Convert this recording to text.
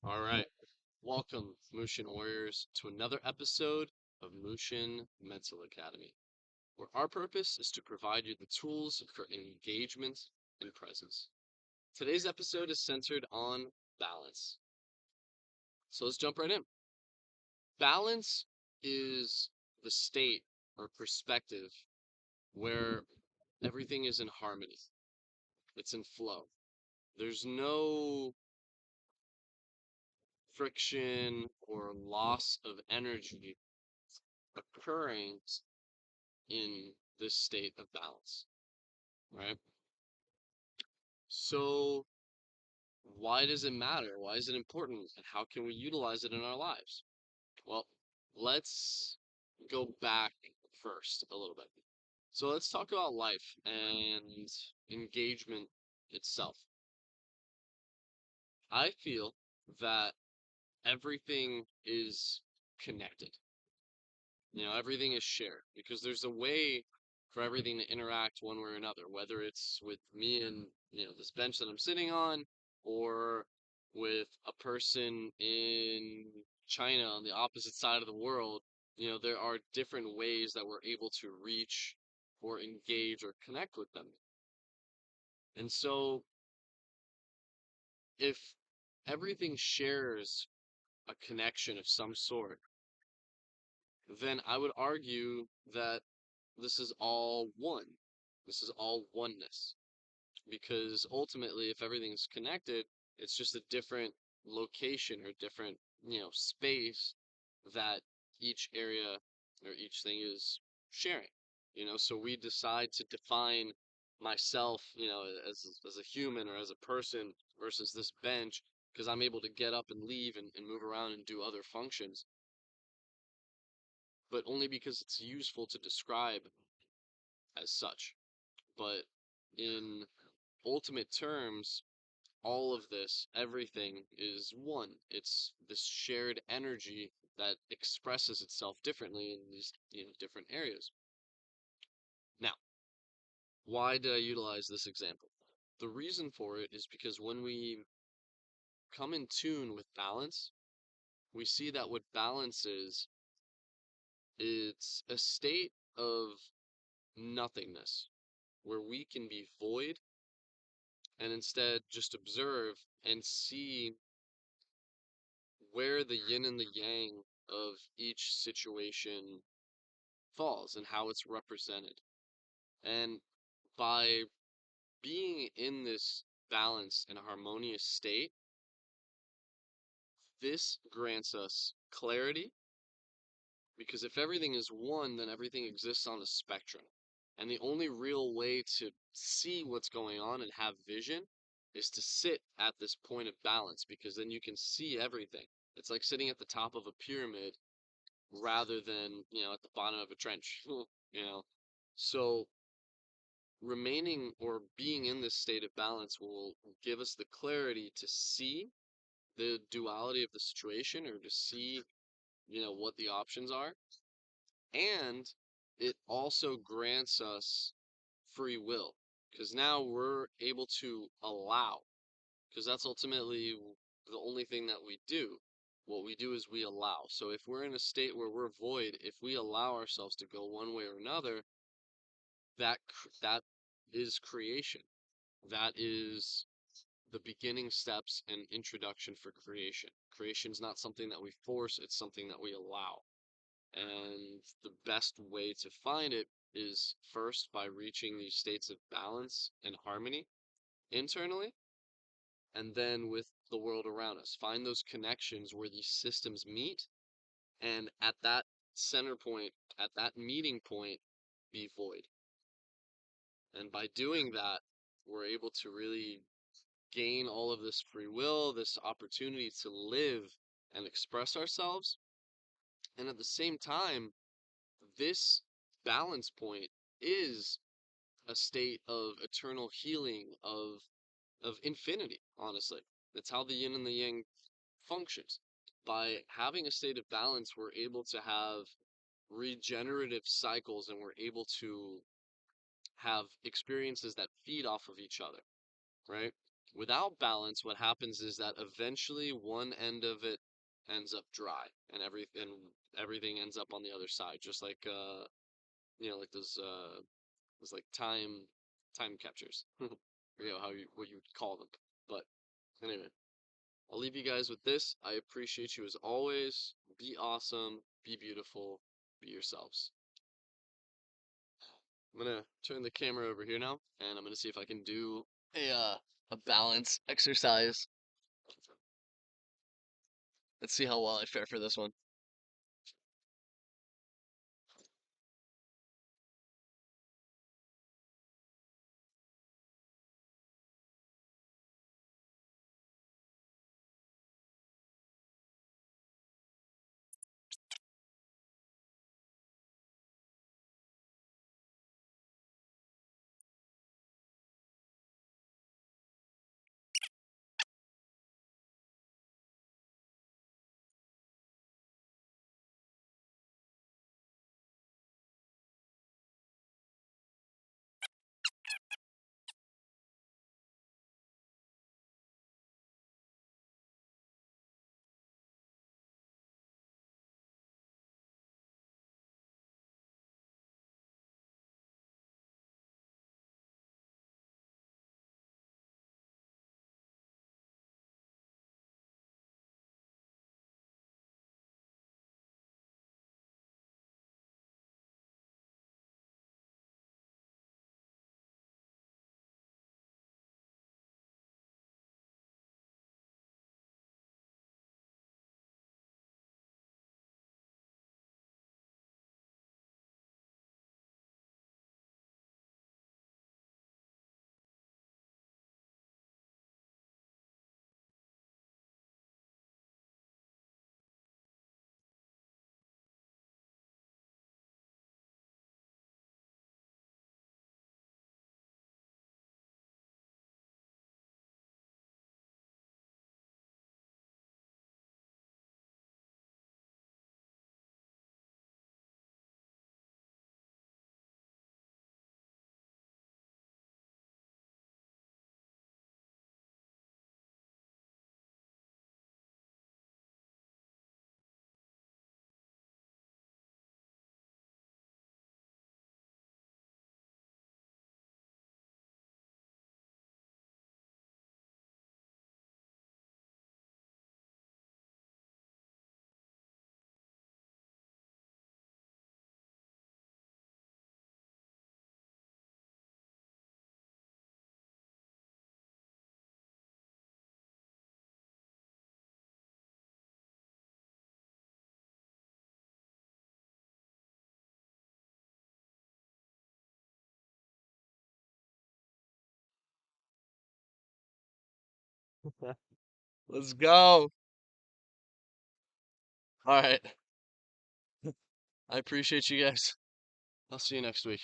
All right. Welcome, Mushin Warriors, to another episode of Mushin Mental Academy, where our purpose is to provide you the tools for engagement and presence. Today's episode is centered on balance. So let's jump right in. Balance is the state or perspective where everything is in harmony, it's in flow. There's no friction or loss of energy occurring in this state of balance, right? So, why does it matter? Why is it important? And how can we utilize it in our lives? Well, let's go back first a little bit. So, let's talk about life and engagement itself. I feel that everything is connected. Everything is shared because there's a way for everything to interact one way or another, whether it's with me and, this bench that I'm sitting on, or with a person in China on the opposite side of the world. There are different ways that we're able to reach or engage or connect with them. And so if everything shares a connection of some sort, then I would argue that this is all one. This is all oneness. Because ultimately, if everything's connected, it's just a different location or different, space that each area or each thing is sharing. So we decide to define myself, as a human or as a person versus this bench because I'm able to get up and leave and move around and do other functions, but only because it's useful to describe as such. But in ultimate terms, all of this, everything is one. It's this shared energy that expresses itself differently in these, different areas. Now, why did I utilize this example? The reason for it is because when we come in tune with balance, we see that what balance is, it's a state of nothingness where we can be void and instead just observe and see where the yin and the yang of each situation falls and how it's represented. And by being in this balanced and harmonious state, this grants us clarity because if everything is one, then everything exists on a spectrum. And the only real way to see what's going on and have vision is to sit at this point of balance because then you can see everything. It's like sitting at the top of a pyramid rather than, at the bottom of a trench, you know. So remaining or being in this state of balance will give us the clarity to see the duality of the situation or to see, what the options are. And it also grants us free will because now we're able to allow, because that's ultimately the only thing that we do. What we do is we allow. So if we're in a state where we're void, if we allow ourselves to go one way or another, that is creation. That is the beginning steps and introduction for creation. Creation is not something that we force, it's something that we allow. And the best way to find it is first by reaching these states of balance and harmony internally, and then with the world around us. Find those connections where these systems meet, and at that center point, at that meeting point, be void. And by doing that, we're able to really gain all of this free will, this opportunity to live and express ourselves. And at the same time, this balance point is a state of eternal healing, of infinity, honestly. That's how the yin and the yang functions. By having a state of balance, we're able to have regenerative cycles and we're able to have experiences that feed off of each other, right? Without balance, what happens is that eventually one end of it ends up dry, and everything ends up on the other side, just like like those like time captures. Forget how you what you would call them. But anyway, I'll leave you guys with this. I appreciate you as always. Be awesome, be beautiful, be yourselves. I'm gonna turn the camera over here now, and I'm gonna see if I can do a balance exercise. Let's see how well I fare for this one. Let's go. All right. I appreciate you guys. I'll see you next week.